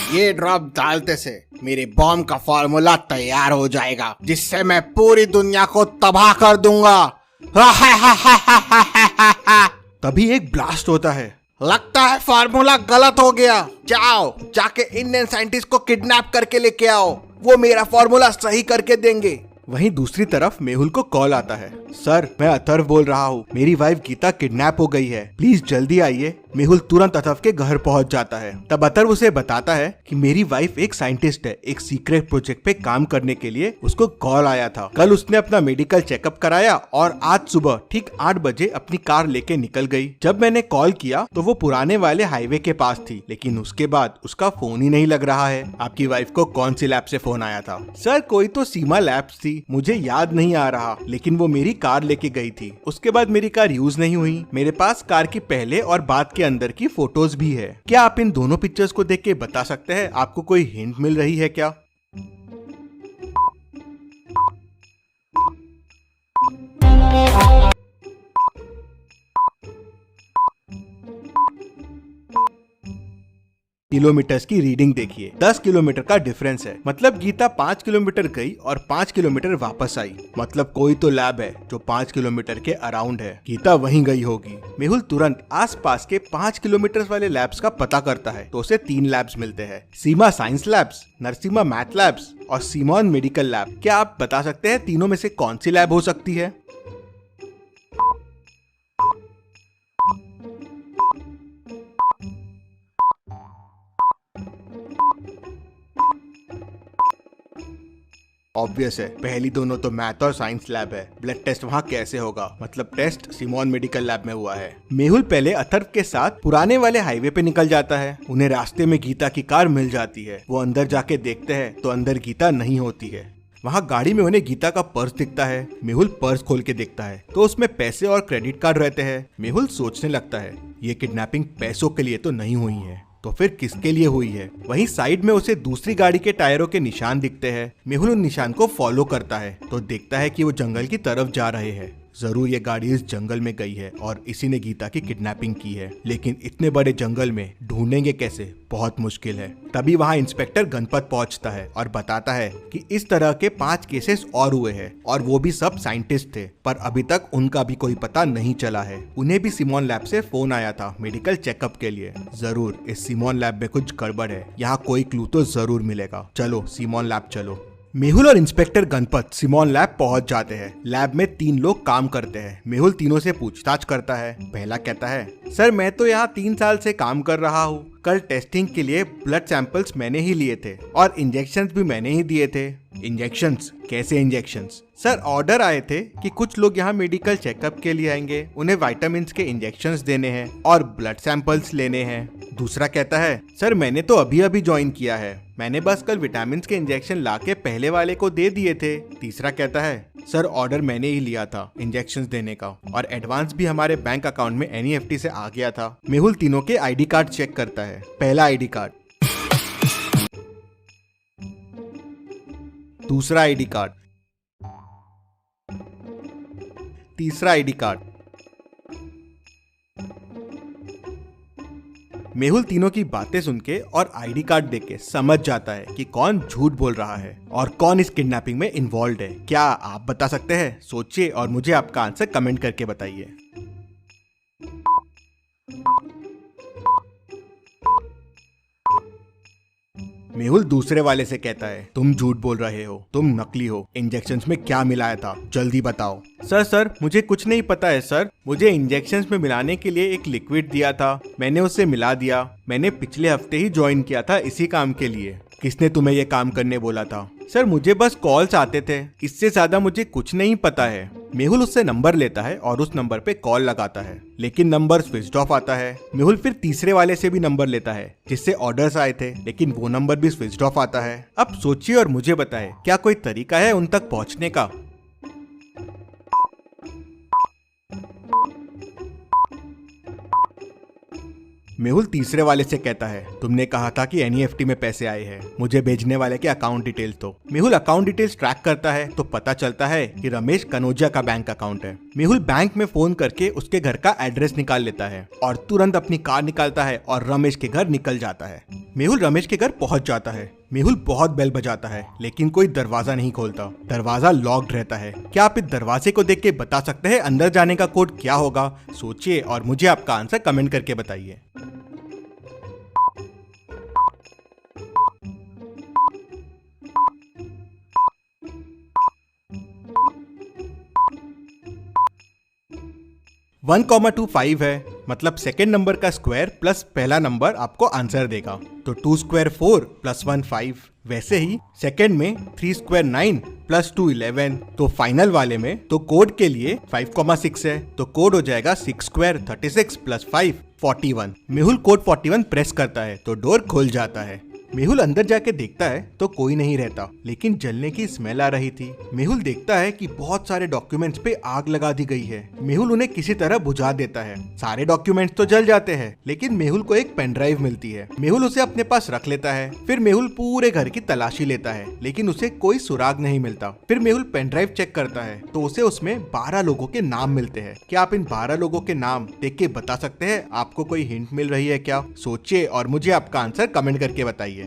ये ड्रॉप डालते से मेरे बॉम्ब का फॉर्मूला तैयार हो जाएगा, जिससे मैं पूरी दुनिया को तबाह कर दूंगा। तभी एक ब्लास्ट होता है। लगता है फार्मूला गलत हो गया। जाओ जाके इंडियन साइंटिस्ट को किडनैप करके लेके आओ, वो मेरा फार्मूला सही करके देंगे। वहीं दूसरी तरफ मेहुल को कॉल आता है। सर, मैं अथर्व बोल रहा हूँ, मेरी वाइफ गीता किडनैप हो गई है, प्लीज जल्दी आइए। मेहुल तुरंत अथर्व के घर पहुँच जाता है। तब अथर्व उसे बताता है कि मेरी वाइफ एक साइंटिस्ट है, एक सीक्रेट प्रोजेक्ट पे काम करने के लिए उसको कॉल आया था। कल उसने अपना मेडिकल चेकअप कराया और आज सुबह ठीक 8 बजे अपनी कार लेके निकल गई। जब मैंने कॉल किया तो वो पुराने वाले हाईवे के पास थी, लेकिन उसके बाद उसका फोन ही नहीं लग रहा है। आपकी वाइफ को कौन सी लैब से फोन आया था? सर, कोई तो सीमा लैब्स थी, मुझे याद नहीं आ रहा, लेकिन वो मेरी कार लेके गई थी। उसके बाद मेरी कार यूज नहीं हुई। मेरे पास कार की पहले और बाद के अंदर की फोटोज भी है। क्या आप इन दोनों पिक्चर्स को देख के बता सकते हैं आपको कोई हिंट मिल रही है क्या? किलोमीटर्स की रीडिंग देखिए, 10 किलोमीटर का डिफरेंस है। मतलब गीता 5 किलोमीटर गई और 5 किलोमीटर वापस आई। मतलब कोई तो लैब है जो 5 किलोमीटर के अराउंड है। गीता वहीं गई होगी। मेहुल तुरंत आसपास के 5 किलोमीटर वाले लैब्स का पता करता है तो उसे 3 लैब्स मिलते हैं। Seema science labs, Narasimha math labs और सीमोन मेडिकल लैब। क्या आप बता सकते हैं तीनों में से कौन सी लैब हो सकती है? ऑब्वियस है, पहली दोनों तो मैथ और साइंस लैब है। ब्लड टेस्ट वहाँ कैसे होगा? मतलब टेस्ट सीमोन मेडिकल लैब में हुआ है। मेहुल पहले अथर्व के साथ पुराने वाले हाईवे पे निकल जाता है। उन्हें रास्ते में गीता की कार मिल जाती है। वो अंदर जाके देखते हैं तो अंदर गीता नहीं होती है। वहाँ गाड़ी में उन्हें गीता का पर्स दिखता है। मेहुल पर्स खोल के देखता है तो उसमें पैसे और क्रेडिट कार्ड रहते हैं। मेहुल सोचने लगता है ये किडनैपिंग पैसों के लिए तो नहीं हुई है, तो फिर किसके लिए हुई है? वहीं साइड में उसे दूसरी गाड़ी के टायरों के निशान दिखते हैं। मेहुल उन निशान को फॉलो करता है तो देखता है कि वो जंगल की तरफ जा रहे हैं। जरूर ये गाड़ी इस जंगल में गई है और इसी ने गीता की किडनैपिंग की है, लेकिन इतने बड़े जंगल में ढूंढेंगे कैसे? बहुत मुश्किल है। तभी वहाँ इंस्पेक्टर गणपत पहुँचता है और बताता है कि इस तरह के 5 केसेस और हुए हैं और वो भी सब साइंटिस्ट थे, पर अभी तक उनका भी कोई पता नहीं चला है। उन्हें भी सीमोन लैब से फोन आया था मेडिकल चेकअप के लिए। जरूर इस सीमोन लैब में कुछ गड़बड़ है, यहाँ कोई क्लू तो जरूर मिलेगा। चलो सीमोन लैब चलो। मेहुल और इंस्पेक्टर गणपत सीमोन लैब पहुंच जाते हैं। लैब में 3 लोग काम करते हैं। मेहुल तीनों से पूछताछ करता है। पहला कहता है, सर मैं तो यहाँ 3 साल से काम कर रहा हूँ। कल टेस्टिंग के लिए ब्लड सैंपल्स मैंने ही लिए थे और इंजेक्शंस भी मैंने ही दिए थे। इंजेक्शंस? कैसे इंजेक्शंस? सर ऑर्डर आए थे कि कुछ लोग यहाँ मेडिकल चेकअप के लिए आएंगे, उन्हें विटामिन्स के इंजेक्शंस देने हैं और ब्लड सैंपल्स लेने हैं। दूसरा कहता है, सर मैंने तो अभी अभी ज्वाइन किया है, मैंने बस कल विटामिन्स के इंजेक्शन लाके पहले वाले को दे दिए थे। तीसरा कहता है, सर ऑर्डर मैंने ही लिया था इंजेक्शंस देने का और एडवांस भी हमारे बैंक अकाउंट में NEFT से आ गया था। मेहुल तीनों के ID कार्ड चेक करता है। पहला ID कार्ड, दूसरा ID कार्ड, तीसरा ID कार्ड। मेहुल तीनों की बातें सुन के और ID कार्ड देख के समझ जाता है कि कौन झूठ बोल रहा है और कौन इस किडनैपिंग में इन्वॉल्व है। क्या आप बता सकते हैं? सोचिए और मुझे आपका आंसर कमेंट करके बताइए। मेहुल दूसरे वाले से कहता है, तुम झूठ बोल रहे हो, तुम नकली हो, इंजेक्शंस में क्या मिलाया था जल्दी बताओ। सर मुझे कुछ नहीं पता है सर, मुझे इंजेक्शंस में मिलाने के लिए एक लिक्विड दिया था, मैंने उसे मिला दिया। मैंने पिछले हफ्ते ही ज्वाइन किया था इसी काम के लिए। किसने तुम्हें ये काम करने बोला था? सर मुझे बस कॉल्स आते थे, इससे ज्यादा मुझे कुछ नहीं पता है। मेहुल उससे नंबर लेता है और उस नंबर पे कॉल लगाता है, लेकिन नंबर स्विच्ड ऑफ आता है। मेहुल फिर तीसरे वाले से भी नंबर लेता है जिससे ऑर्डर्स आए थे, लेकिन वो नंबर भी स्विच्ड ऑफ आता है। अब सोचिए और मुझे बताएं, क्या कोई तरीका है उन तक पहुंचने का? मेहुल तीसरे वाले से कहता है, तुमने कहा था कि एनईएफटी में पैसे आए हैं, मुझे भेजने वाले के अकाउंट डिटेल्स दो। मेहुल अकाउंट डिटेल्स ट्रैक करता है तो पता चलता है कि रमेश कनौजिया का बैंक अकाउंट है। मेहुल बैंक में फोन करके उसके घर का एड्रेस निकाल लेता है और तुरंत अपनी कार निकालता है और रमेश के घर निकल जाता है। मेहुल रमेश के घर पहुंच जाता है। मेहुल बहुत बेल बजाता है लेकिन कोई दरवाजा नहीं खोलता। दरवाजा लॉक्ड रहता है। क्या आप इस दरवाजे को देख के बता सकते हैं अंदर जाने का कोड क्या होगा? सोचिए और मुझे आपका आंसर कमेंट करके बताइए। वन कॉमा 25 है, मतलब सेकेंड नंबर का स्क्वायर प्लस पहला नंबर आपको आंसर देगा। तो 2 स्क्वायर 4 प्लस 1 5। वैसे ही सेकेंड में 3 स्क्वायर 9 प्लस 2 11। तो फाइनल वाले में तो कोड के लिए 5,6 है, तो कोड हो जाएगा 6 square 36 plus 5 41। Mehul code 41 press करता है तो डोर खुल जाता है। मेहुल अंदर जाके देखता है तो कोई नहीं रहता, लेकिन जलने की स्मेल आ रही थी। मेहुल देखता है कि बहुत सारे डॉक्यूमेंट्स पे आग लगा दी गई है। मेहुल उन्हें किसी तरह बुझा देता है। सारे डॉक्यूमेंट्स तो जल जाते हैं, लेकिन मेहुल को एक पेन ड्राइव मिलती है। मेहुल उसे अपने पास रख लेता है। फिर मेहुल पूरे घर की तलाशी लेता है, लेकिन उसे कोई सुराग नहीं मिलता। फिर मेहुल पेन ड्राइव चेक करता है तो उसे उसमें 12 लोगों के नाम मिलते हैं। क्या आप इन 12 लोगों के नाम देख के बता सकते हैं? आपको कोई हिंट मिल रही है क्या? सोचिए और मुझे आपका आंसर कमेंट करके बताइए।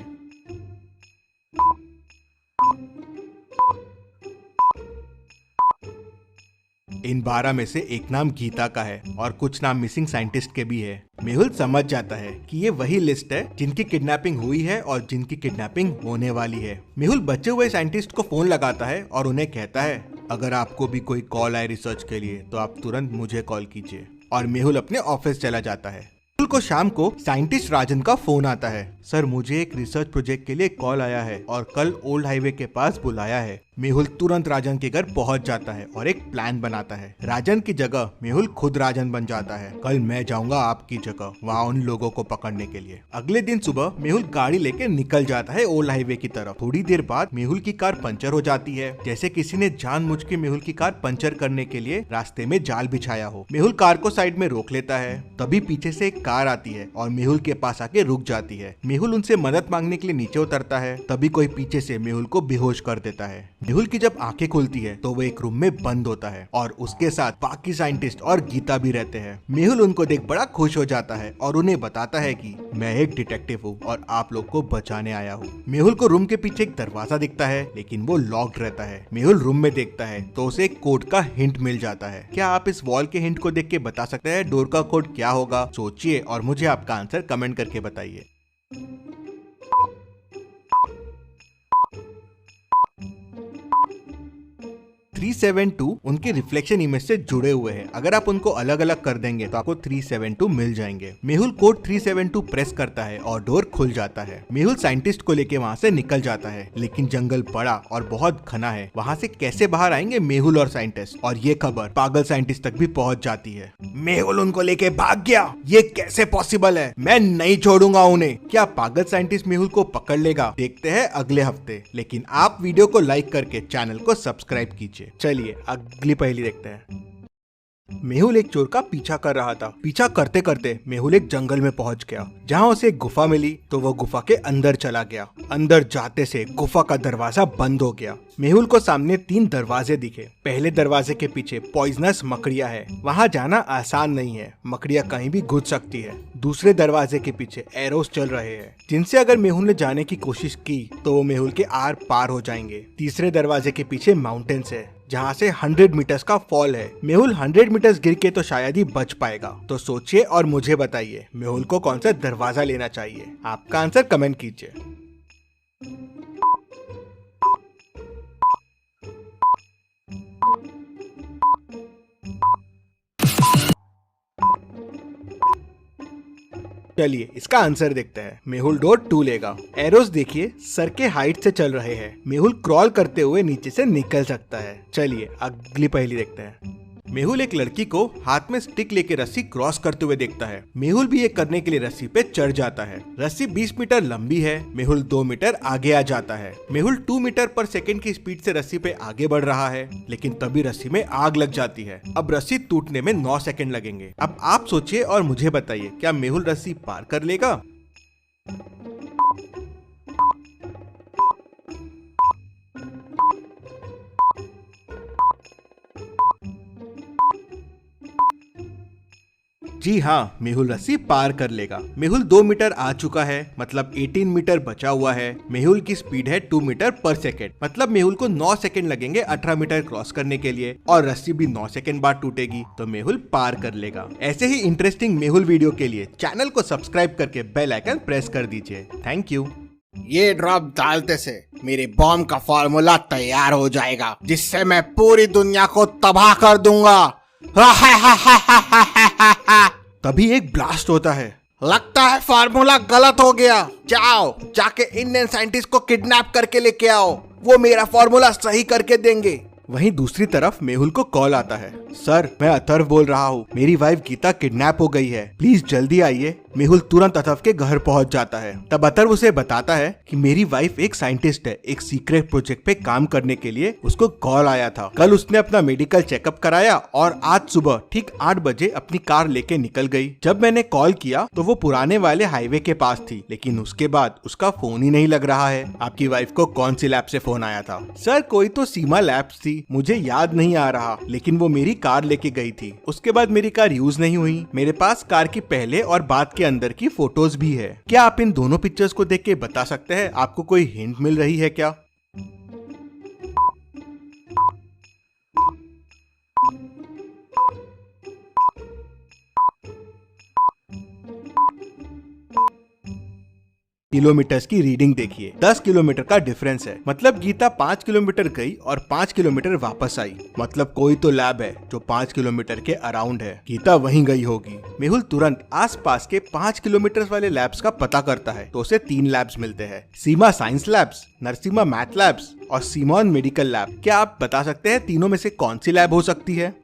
इन 12 में से एक नाम गीता का है और कुछ नाम मिसिंग साइंटिस्ट के भी है। मेहुल समझ जाता है कि ये वही लिस्ट है जिनकी किडनैपिंग हुई है और जिनकी किडनैपिंग होने वाली है। मेहुल बचे हुए साइंटिस्ट को फोन लगाता है और उन्हें कहता है, अगर आपको भी कोई कॉल आए रिसर्च के लिए तो आप तुरंत मुझे कॉल कीजिए। और मेहुल अपने ऑफिस चला जाता है। मेहुल को शाम को साइंटिस्ट राजन का फोन आता है। सर, मुझे एक रिसर्च प्रोजेक्ट के लिए कॉल आया है और कल ओल्ड हाईवे के पास बुलाया है। मेहुल तुरंत राजन के घर पहुंच जाता है और एक प्लान बनाता है। राजन की जगह मेहुल खुद राजन बन जाता है। कल मैं जाऊंगा आपकी जगह वहाँ उन लोगों को पकड़ने के लिए। अगले दिन सुबह मेहुल गाड़ी लेके निकल जाता है ओल्ड हाईवे की तरफ। थोड़ी देर बाद मेहुल की कार पंचर हो जाती है, जैसे किसी ने जानबूझ के मेहुल की कार पंचर करने के लिए रास्ते में जाल बिछाया हो। मेहुल कार को साइड में रोक लेता है। तभी पीछे से एक कार आती है और मेहुल के पास आके रुक जाती है। मेहुल उनसे मदद मांगने के लिए नीचे उतरता है। तभी कोई पीछे से मेहुल को बेहोश कर देता है। मेहुल की जब आंखें खुलती है तो वो एक रूम में बंद होता है और उसके साथ बाकी साइंटिस्ट और गीता भी रहते हैं। मेहुल उनको देख बड़ा खुश हो जाता है और उन्हें बताता है कि मैं एक डिटेक्टिव हूँ और आप लोग को बचाने आया हूँ। मेहुल को रूम के पीछे एक दरवाजा दिखता है, लेकिन वो लॉक्ड रहता है। मेहुल रूम में देखता है तो उसे एक कोड का हिंट मिल जाता है। क्या आप इस वॉल के हिंट को देख के बता सकते हैं डोर का कोड क्या होगा? सोचिए और मुझे आपका आंसर कमेंट करके बताइए। 372 उनके रिफ्लेक्शन इमेज से जुड़े हुए हैं। अगर आप उनको अलग अलग कर देंगे तो आपको 372 मिल जाएंगे। मेहुल कोड 372 प्रेस करता है और डोर खुल जाता है। मेहुल साइंटिस्ट को लेके वहाँ से निकल जाता है, लेकिन जंगल बड़ा और बहुत घना है। वहाँ से कैसे बाहर आएंगे मेहुल और साइंटिस्ट? और ये खबर पागल साइंटिस्ट तक भी पहुँच जाती है। मेहुल उनको लेके भाग गया, ये कैसे पॉसिबल है? मैं नहीं छोड़ूंगा उन्हें। क्या पागल साइंटिस्ट मेहुल को पकड़ लेगा? देखते हैं अगले हफ्ते। लेकिन आप वीडियो को लाइक करके चैनल को सब्सक्राइब कीजिए। चलिए अगली पहेली देखते हैं। मेहुल एक चोर का पीछा कर रहा था। पीछा करते करते मेहुल एक जंगल में पहुंच गया, जहां उसे एक गुफा मिली तो वो गुफा के अंदर चला गया। अंदर जाते से गुफा का दरवाजा बंद हो गया। मेहुल को सामने 3 दरवाजे दिखे। पहले दरवाजे के पीछे पॉइजनस मकड़ियां है, वहां जाना आसान नहीं है, मकड़ियां कहीं भी घुस सकती है। दूसरे दरवाजे के पीछे एरोस चल रहे हैं, जिनसे अगर मेहुल ने जाने की कोशिश की तो वो मेहुल के आर पार हो जाएंगे। तीसरे दरवाजे के पीछे माउंटेन्स है, जहाँ से 100 मीटर्स का फॉल है। मेहुल 100 मीटर्स गिर के तो शायद ही बच पाएगा। तो सोचिए और मुझे बताइए मेहुल को कौन सा दरवाजा लेना चाहिए? आपका आंसर कमेंट कीजिए। चलिए इसका आंसर देखते हैं। मेहुल डोर 2 लेगा। एरोस देखिए सर के हाइट से चल रहे हैं। मेहुल क्रॉल करते हुए नीचे से निकल सकता है। चलिए अगली पहेली देखते हैं। मेहुल एक लड़की को हाथ में स्टिक लेके रस्सी क्रॉस करते हुए देखता है। मेहुल भी ये करने के लिए रस्सी पे चढ़ जाता है। रस्सी 20 मीटर लंबी है। मेहुल 2 मीटर आगे आ जाता है। मेहुल 2 मीटर पर सेकंड की स्पीड से रस्सी पे आगे बढ़ रहा है, लेकिन तभी रस्सी में आग लग जाती है। अब रस्सी टूटने में 9 सेकंड लगेंगे। अब आप सोचिए और मुझे बताइए, क्या मेहुल रस्सी पार कर लेगा? जी हाँ, मेहुल रस्सी पार कर लेगा। मेहुल 2 मीटर आ चुका है, मतलब 18 मीटर बचा हुआ है। मेहुल की स्पीड है 2 मीटर पर सेकेंड, मतलब मेहुल को 9 सेकेंड लगेंगे 18 मीटर क्रॉस करने के लिए, और रस्सी भी 9 सेकेंड बाद टूटेगी, तो मेहुल पार कर लेगा। ऐसे ही इंटरेस्टिंग मेहुल वीडियो के लिए चैनल को सब्सक्राइब करके बेल आइकन प्रेस कर दीजिए। Thank you. ये ड्रॉप डालते से मेरे बॉम्ब का फार्मूला तैयार हो जाएगा, जिससे मैं पूरी दुनिया को तबाह कर दूंगा। तभी एक ब्लास्ट होता है। लगता है फार्मूला गलत हो गया। जाओ जाके इंडियन साइंटिस्ट को किडनैप करके लेके आओ, वो मेरा फार्मूला सही करके देंगे। वहीं दूसरी तरफ मेहुल को कॉल आता है। सर, मैं अथर्व बोल रहा हूँ, मेरी वाइफ गीता किडनैप हो गई है, प्लीज जल्दी आइए। मेहुल तुरंत अथर्व के घर पहुँच जाता है। तब अथर्व उसे बताता है कि मेरी वाइफ एक साइंटिस्ट है, एक सीक्रेट प्रोजेक्ट पे काम करने के लिए उसको कॉल आया था। कल उसने अपना मेडिकल चेकअप कराया और आज सुबह ठीक 8 बजे अपनी कार लेके निकल गई। जब मैंने कॉल किया तो वो पुराने वाले हाईवे के पास थी, लेकिन उसके बाद उसका फोन ही नहीं लग रहा है। आपकी वाइफ को कौन सी लैब से फोन आया था? सर, कोई तो सीमा लैब्स थी, मुझे याद नहीं आ रहा, लेकिन वो मेरी कार लेके गई थी। उसके बाद मेरी कार यूज नहीं हुई। मेरे पास कार की पहले और बाद के अंदर की फोटोज भी है। क्या आप इन दोनों पिक्चर्स को देख के बता सकते हैं आपको कोई हिंट मिल रही है क्या? किलोमीटर्स की रीडिंग देखिए, 10 किलोमीटर का डिफरेंस है। मतलब गीता 5 किलोमीटर गई और 5 किलोमीटर वापस आई। मतलब कोई तो लैब है जो 5 किलोमीटर के अराउंड है। गीता वहीं गई होगी। मेहुल तुरंत आसपास के 5 किलोमीटर वाले लैब्स का पता करता है, तो उसे 3 लैब्स मिलते हैं। Seema science labs, Narasimha math labs और सिमोन मेडिकल लैब। क्या आप बता सकते हैं तीनों में से कौन सी लैब हो सकती है?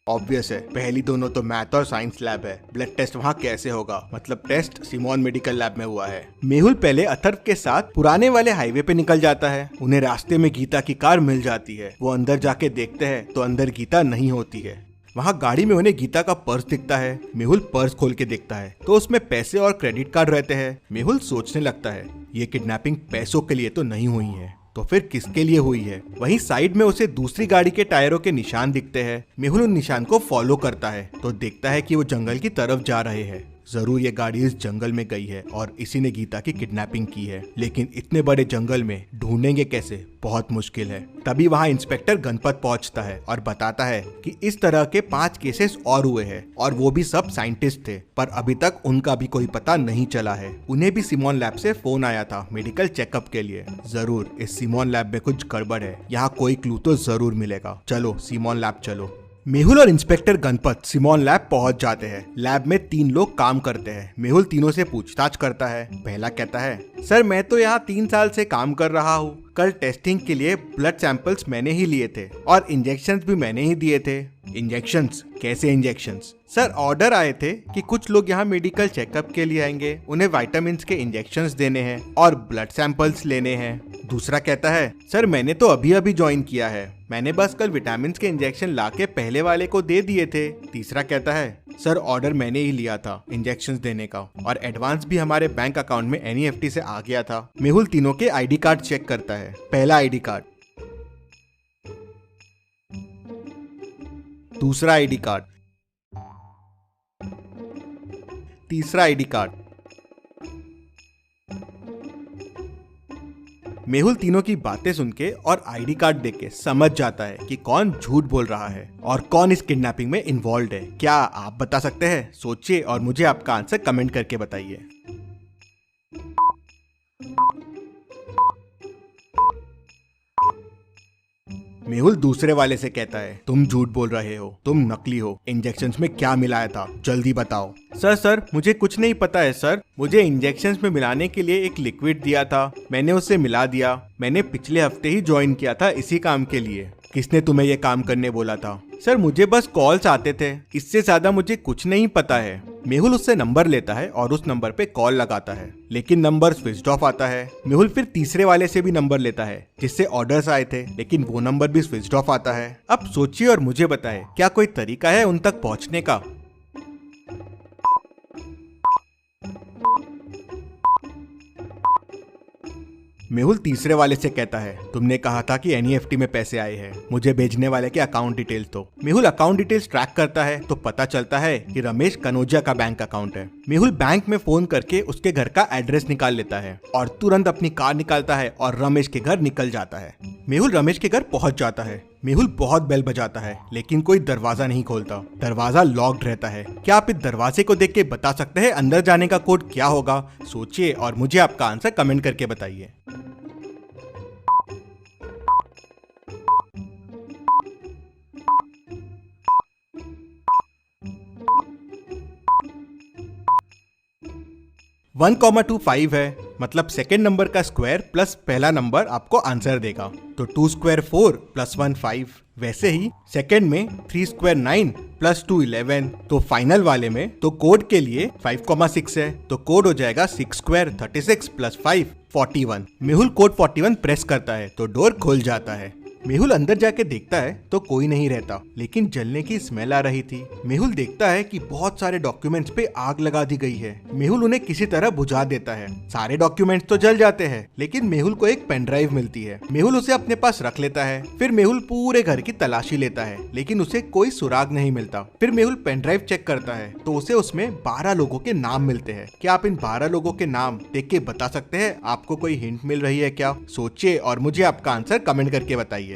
ऑब्वियस है, पहली दोनों तो मैथ और साइंस लैब है। ब्लड टेस्ट वहाँ कैसे होगा? मतलब टेस्ट सिमोन मेडिकल लैब में हुआ है। मेहुल पहले अथर्व के साथ पुराने वाले हाईवे पे निकल जाता है। उन्हें रास्ते में गीता की कार मिल जाती है। वो अंदर जाके देखते हैं तो अंदर गीता नहीं होती है। वहाँ गाड़ी में उन्हें गीता का पर्स दिखता है। मेहुल पर्स खोल के देखता है तो उसमें पैसे और क्रेडिट कार्ड रहते हैं। मेहुल सोचने लगता है, ये किडनैपिंग पैसों के लिए तो नहीं हुई है, तो फिर किसके लिए हुई है? वहीं साइड में उसे दूसरी गाड़ी के टायरों के निशान दिखते हैं। मेहुल उन निशान को फॉलो करता है तो देखता है कि वो जंगल की तरफ जा रहे हैं। जरूर ये गाड़ी इस जंगल में गई है और इसी ने गीता की किडनैपिंग की है, लेकिन इतने बड़े जंगल में ढूंढेंगे कैसे? बहुत मुश्किल है। तभी वहाँ इंस्पेक्टर गणपत पहुँचता है और बताता है कि इस तरह के 5 केसेस और हुए हैं और वो भी सब साइंटिस्ट थे, पर अभी तक उनका भी कोई पता नहीं चला है। उन्हें भी सिमोन लैब से फोन आया था मेडिकल चेकअप के लिए। जरूर इस सिमोन लैब में कुछ गड़बड़ है, यहाँ कोई क्लू तो जरूर मिलेगा। चलो सिमोन लैब चलो। मेहुल और इंस्पेक्टर गणपत सिमोन लैब पहुंच जाते हैं। लैब में 3 लोग काम करते हैं। मेहुल तीनों से पूछताछ करता है। पहला कहता है, सर मैं तो यहाँ 3 साल से काम कर रहा हूँ। कल टेस्टिंग के लिए ब्लड सैंपल्स मैंने ही लिए थे और इंजेक्शंस भी मैंने ही दिए थे। इंजेक्शंस? कैसे इंजेक्शंस? सर ऑर्डर आए थे कि कुछ लोग यहाँ मेडिकल चेकअप के लिए आएंगे, उन्हें विटामिन्स के इंजेक्शंस देने हैं और ब्लड सैंपल्स लेने हैं। दूसरा कहता है, सर मैंने तो अभी अभी ज्वाइन किया है, मैंने बस कल विटामिन्स के इंजेक्शन लाके पहले वाले को दे दिए थे। तीसरा कहता है, सर ऑर्डर मैंने ही लिया था इंजेक्शंस देने का और एडवांस भी हमारे बैंक अकाउंट में NEFT से आ गया था। मेहुल तीनों के ID कार्ड चेक करता है। पहला ID कार्ड, दूसरा ID कार्ड, तीसरा ID कार्ड। मेहुल तीनों की बातें सुन के और ID कार्ड देख के समझ जाता है कि कौन झूठ बोल रहा है और कौन इस किडनैपिंग में इन्वॉल्व है। क्या आप बता सकते हैं? सोचिए और मुझे आपका आंसर कमेंट करके बताइए। मेहुल दूसरे वाले से कहता है, तुम झूठ बोल रहे हो, तुम नकली हो, इंजेक्शंस में क्या मिलाया था, जल्दी बताओ। सर मुझे कुछ नहीं पता है सर, मुझे इंजेक्शंस में मिलाने के लिए एक लिक्विड दिया था, मैंने उससे मिला दिया, मैंने पिछले हफ्ते ही ज्वाइन किया था इसी काम के लिए। किसने तुम्हें ये काम करने बोला था? सर मुझे बस कॉल्स आते थे, इससे ज्यादा मुझे कुछ नहीं पता है। मेहुल उससे नंबर लेता है और उस नंबर पे कॉल लगाता है, लेकिन नंबर स्विच्ड ऑफ आता है। मेहुल फिर तीसरे वाले से भी नंबर लेता है जिससे ऑर्डर्स आए थे, लेकिन वो नंबर भी स्विच्ड ऑफ आता है। अब सोचिए और मुझे बताए, क्या कोई तरीका है उन तक पहुंचने का? मेहुल तीसरे वाले से कहता है, तुमने कहा था कि एनईएफटी में पैसे आए हैं, मुझे भेजने वाले के अकाउंट डिटेल्स दो। मेहुल अकाउंट डिटेल्स ट्रैक करता है तो पता चलता है कि रमेश कनोजिया का बैंक अकाउंट है। मेहुल बैंक में फोन करके उसके घर का एड्रेस निकाल लेता है और तुरंत अपनी कार निकालता है और रमेश के घर निकल जाता है। मेहुल रमेश के घर पहुंच जाता है। मेहुल बहुत बेल बजाता है, लेकिन कोई दरवाजा नहीं खोलता, दरवाजा लॉक्ड रहता है। क्या आप इस दरवाजे को देख के बता सकते हैं अंदर जाने का कोड क्या होगा? सोचिए और मुझे आपका आंसर कमेंट करके बताइए। वन कॉमा 25 है, मतलब सेकेंड नंबर का स्क्वायर प्लस पहला नंबर आपको आंसर देगा। तो 2 स्क्वायर 4 प्लस 1 5। वैसे ही सेकेंड में 3 स्क्वायर 9 प्लस 2 11। तो फाइनल वाले में तो कोड के लिए 5,6 है, तो कोड हो जाएगा 6 square 36 plus 5 41। Mehul code 41 press करता है तो डोर खुल जाता है। मेहुल अंदर जाके देखता है तो कोई नहीं रहता, लेकिन जलने की स्मेल आ रही थी। मेहुल देखता है कि बहुत सारे डॉक्यूमेंट्स पे आग लगा दी गई है। मेहुल उन्हें किसी तरह बुझा देता है। सारे डॉक्यूमेंट्स तो जल जाते हैं, लेकिन मेहुल को एक पेन ड्राइव मिलती है। मेहुल उसे अपने पास रख लेता है। फिर मेहुल पूरे घर की तलाशी लेता है, लेकिन उसे कोई सुराग नहीं मिलता। फिर मेहुल पेन ड्राइव चेक करता है तो उसे उसमें 12 लोगों के नाम मिलते हैं। क्या आप इन 12 लोगों के नाम देख के बता सकते हैं? आपको कोई हिंट मिल रही है क्या? सोचिए और मुझे आपका आंसर कमेंट करके बताइए।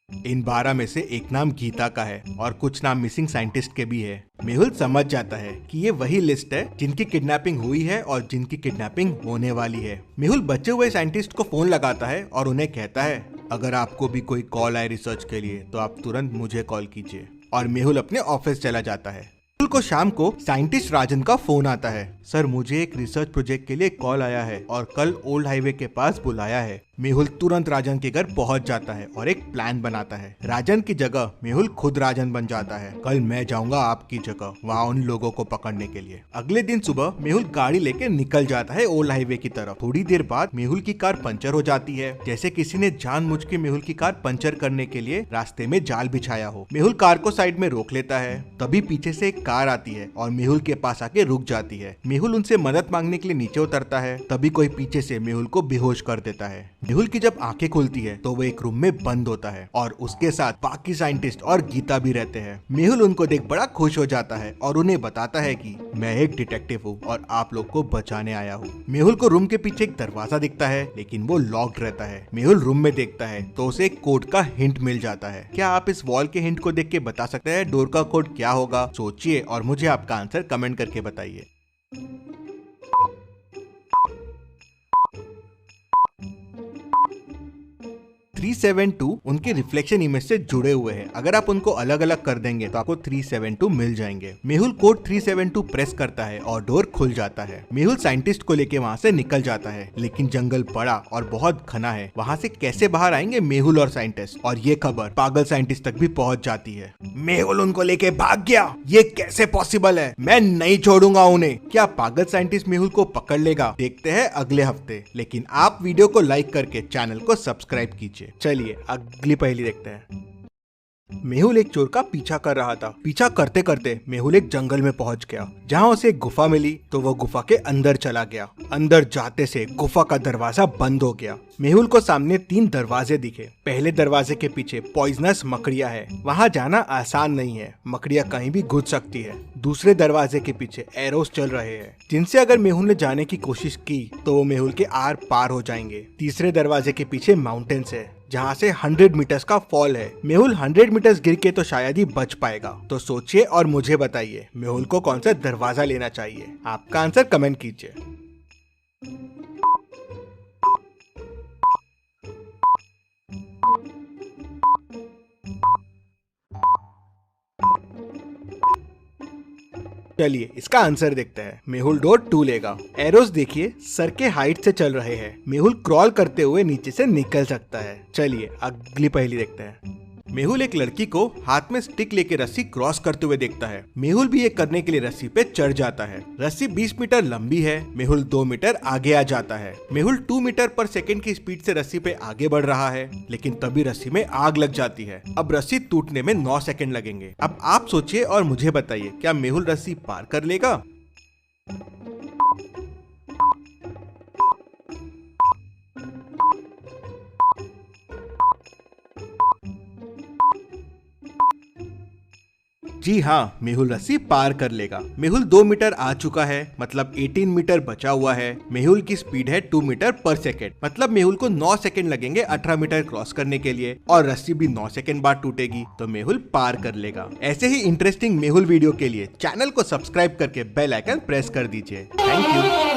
इन 12 में से एक नाम गीता का है और कुछ नाम मिसिंग साइंटिस्ट के भी है। मेहुल समझ जाता है कि ये वही लिस्ट है जिनकी किडनैपिंग हुई है और जिनकी किडनैपिंग होने वाली है। मेहुल बचे हुए साइंटिस्ट को फोन लगाता है और उन्हें कहता है, अगर आपको भी कोई कॉल आए रिसर्च के लिए तो आप तुरंत मुझे कॉल कीजिए। और मेहुल अपने ऑफिस चला जाता है। मेहुल को शाम को साइंटिस्ट राजन का फोन आता है। सर मुझे एक रिसर्च प्रोजेक्ट के लिए कॉल आया है और कल ओल्ड हाईवे के पास बुलाया है। मेहुल तुरंत राजन के घर पहुंच जाता है और एक प्लान बनाता है। राजन की जगह मेहुल खुद राजन बन जाता है। कल मैं जाऊंगा आपकी जगह वहाँ उन लोगों को पकड़ने के लिए। अगले दिन सुबह मेहुल गाड़ी लेके निकल जाता है ओल्ड हाईवे की तरफ। थोड़ी देर बाद मेहुल की कार पंचर हो जाती है, जैसे किसी ने जानबूझ के मेहुल की कार पंचर करने के लिए रास्ते में जाल बिछाया हो। मेहुल कार को साइड में रोक लेता है, तभी पीछे से एक कार आती है और मेहुल के पास आके रुक जाती है। मेहुल उनसे मदद मांगने के लिए नीचे उतरता है, तभी कोई पीछे से मेहुल को बेहोश कर देता है। मेहुल की जब आंखें खुलती है तो वो एक रूम में बंद होता है और उसके साथ बाकी साइंटिस्ट और गीता भी रहते हैं। मेहुल उनको देख बड़ा खुश हो जाता है और उन्हें बताता है कि मैं एक डिटेक्टिव हूँ और आप लोग को बचाने आया हूँ। मेहुल को रूम के पीछे एक दरवाजा दिखता है, लेकिन वो लॉक्ड रहता है। मेहुल रूम में देखता है तो उसे एक कोड का हिंट मिल जाता है। क्या आप इस वॉल के हिंट को देख के बता सकते हैं डोर का कोड क्या होगा? सोचिए और मुझे आपका आंसर कमेंट करके बताइए। 372 उनके रिफ्लेक्शन इमेज से जुड़े हुए हैं। अगर आप उनको अलग अलग कर देंगे तो आपको 372 मिल जाएंगे। मेहुल कोड 372 प्रेस करता है और डोर खुल जाता है। मेहुल साइंटिस्ट को लेके वहाँ से निकल जाता है, लेकिन जंगल बड़ा और बहुत घना है। वहाँ से कैसे बाहर आएंगे मेहुल और साइंटिस्ट? और ये खबर पागल साइंटिस्ट तक भी पहुँच जाती है। मेहुल उनको लेके भाग गया, ये कैसे पॉसिबल है? मैं नहीं छोड़ूंगा उन्हें। क्या पागल साइंटिस्ट मेहुल को पकड़ लेगा? देखते हैं अगले हफ्ते। लेकिन आप वीडियो को लाइक करके चैनल को सब्सक्राइब कीजिए। चलिए अगली पहेली देखते हैं। मेहुल एक चोर का पीछा कर रहा था। पीछा करते करते मेहुल एक जंगल में पहुंच गया, जहां उसे एक गुफा मिली तो वो गुफा के अंदर चला गया। अंदर जाते से गुफा का दरवाजा बंद हो गया। मेहुल को सामने 3 दरवाजे दिखे। पहले दरवाजे के पीछे पॉइजनस मकड़िया है, वहां जाना आसान नहीं है, मकड़िया कहीं भी घुस सकती है। दूसरे दरवाजे के पीछे एरोस चल रहे हैं, जिनसे अगर मेहुल ने जाने की कोशिश की तो वो मेहुल के आर पार हो जाएंगे। तीसरे दरवाजे के पीछे माउंटेन्स है, जहाँ से 100 मीटर्स का फॉल है। मेहुल 100 मीटर्स गिर के तो शायद ही बच पाएगा। तो सोचिए और मुझे बताइए मेहुल को कौन सा दरवाजा लेना चाहिए। आपका आंसर कमेंट कीजिए। चलिए इसका आंसर देखते हैं। मेहुल डोर 2 लेगा। एरोस देखिए सर के हाइट से चल रहे हैं। मेहुल क्रॉल करते हुए नीचे से निकल सकता है। चलिए अगली पहेली देखते हैं। मेहुल एक लड़की को हाथ में स्टिक लेके रस्सी क्रॉस करते हुए देखता है। मेहुल भी ये करने के लिए रस्सी पे चढ़ जाता है। रस्सी 20 मीटर लंबी है। मेहुल 2 मीटर आगे आ जाता है। मेहुल 2 मीटर पर सेकंड की स्पीड से रस्सी पे आगे बढ़ रहा है, लेकिन तभी रस्सी में आग लग जाती है। अब रस्सी टूटने में 9 सेकंड लगेंगे। अब आप सोचिए और मुझे बताइए, क्या मेहुल रस्सी पार कर लेगा? जी हाँ, मेहुल रस्सी पार कर लेगा। मेहुल 2 मीटर आ चुका है, मतलब 18 मीटर बचा हुआ है। मेहुल की स्पीड है 2 मीटर पर सेकेंड, मतलब मेहुल को 9 सेकेंड लगेंगे 18 मीटर क्रॉस करने के लिए, और रस्सी भी 9 सेकेंड बाद टूटेगी, तो मेहुल पार कर लेगा। ऐसे ही इंटरेस्टिंग मेहुल वीडियो के लिए चैनल को सब्सक्राइब करके बेल आइकन प्रेस कर दीजिए। Thank you.